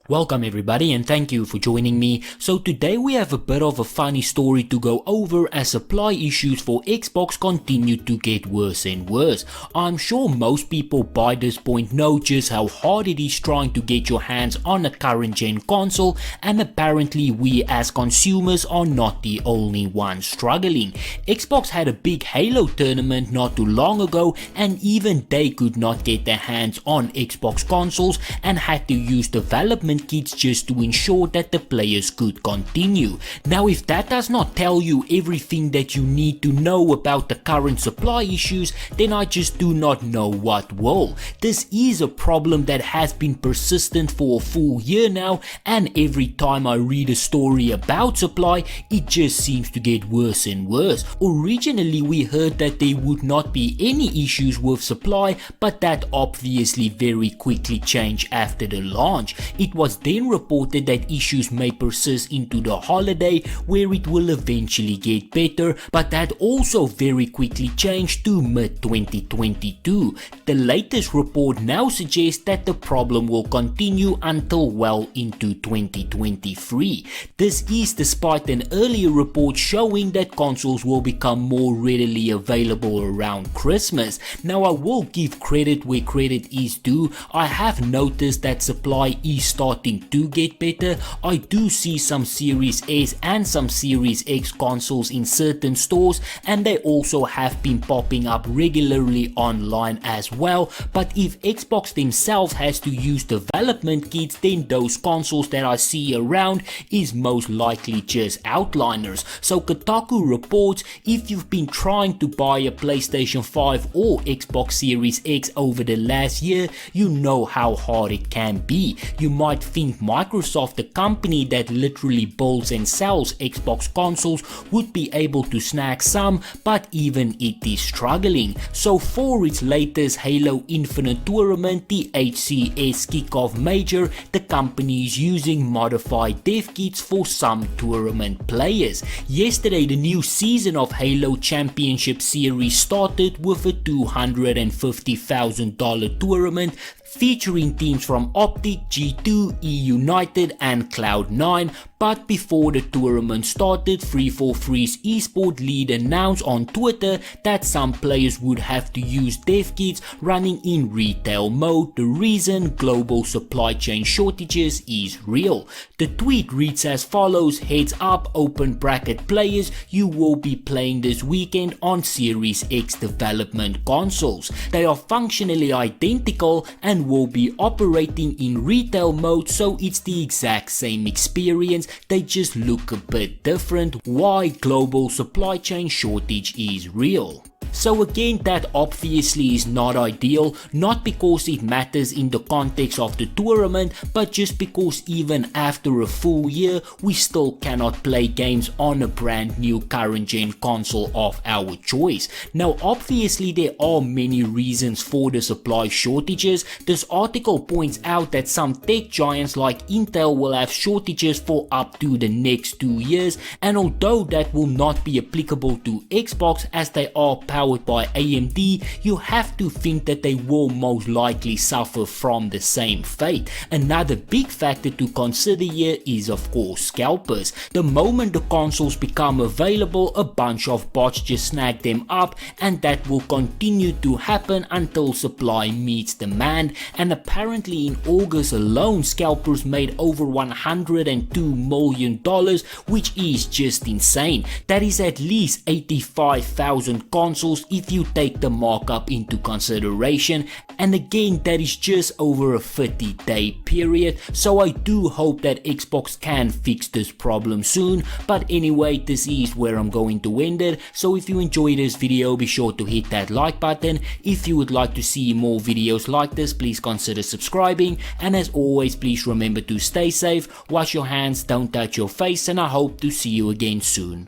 Welcome everybody and thank you for joining me. So today we have a bit of a funny story to go over as supply issues for Xbox continue to get worse and worse. I'm sure most people by this point know just how hard it is trying to get your hands on a current gen console, and apparently we as consumers are not the only ones struggling. Xbox had a big Halo tournament not too long ago, and even they could not get their hands on Xbox consoles and had to use development kits just to ensure that the players could continue. Now if that does not tell you everything that you need to know about the current supply issues, then I just do not know what will. This is a problem that has been persistent for a full year now, and every time I read a story about supply, it just seems to get worse and worse. Originally we heard that there would not be any issues with supply, but that obviously very quickly changed after the launch. It was then reported that issues may persist into the holiday, where it will eventually get better, but that also very quickly changed to mid-2022. The latest report now suggests that the problem will continue until well into 2023. This is despite an earlier report showing that consoles will become more readily available around Christmas. Now I will give credit where credit is due. I have noticed that supply is starting to get better. I do see some Series S and some Series X consoles in certain stores, and they also have been popping up regularly online as well. But if Xbox themselves has to use development kits, then those consoles that I see around is most likely just outliners. So Kotaku reports if you've been trying to buy a PlayStation 5 or Xbox Series X over the last year, you know how hard it can be. You might think Microsoft, the company that literally builds and sells Xbox consoles, would be able to snag some, but even it is struggling. So for its latest Halo Infinite tournament, the HCS Kickoff Major, the company is using modified dev kits for some tournament players. Yesterday the new season of Halo Championship Series started with a $250,000 tournament featuring teams from Optic, G2, eUnited and Cloud9. But before the tournament started, 343's esport lead announced on Twitter that some players would have to use dev kits running in retail mode. The reason: global supply chain shortages is real. The tweet reads as follows: heads up, open bracket players, you will be playing this weekend on Series X development consoles. They are functionally identical and will be operating in retail mode, so it's the exact same experience, they just look a bit different. Why? Global supply chain shortage is real. So again, that obviously is not ideal, not because it matters in the context of the tournament, but just because even after a full year we still cannot play games on a brand new current gen console of our choice. Now obviously there are many reasons for the supply shortages. This article points out that some tech giants like Intel will have shortages for up to the next 2 years, and although that will not be applicable to Xbox as they are powered by AMD, you have to think that they will most likely suffer from the same fate. Another big factor to consider here is of course scalpers. The moment the consoles become available, a bunch of bots just snag them up, and that will continue to happen until supply meets demand. And apparently in August alone, scalpers made over $102 million, which is just insane. That is at least 85,000 consoles if you take the markup into consideration, and again that is just over a 30-day period. So I do hope that Xbox can fix this problem soon. But anyway, this is where I'm going to end it. So if you enjoyed this video, be sure to hit that like button. If you would like to see more videos like this, please consider subscribing, and as always please remember to stay safe, wash your hands, don't touch your face, and I hope to see you again soon.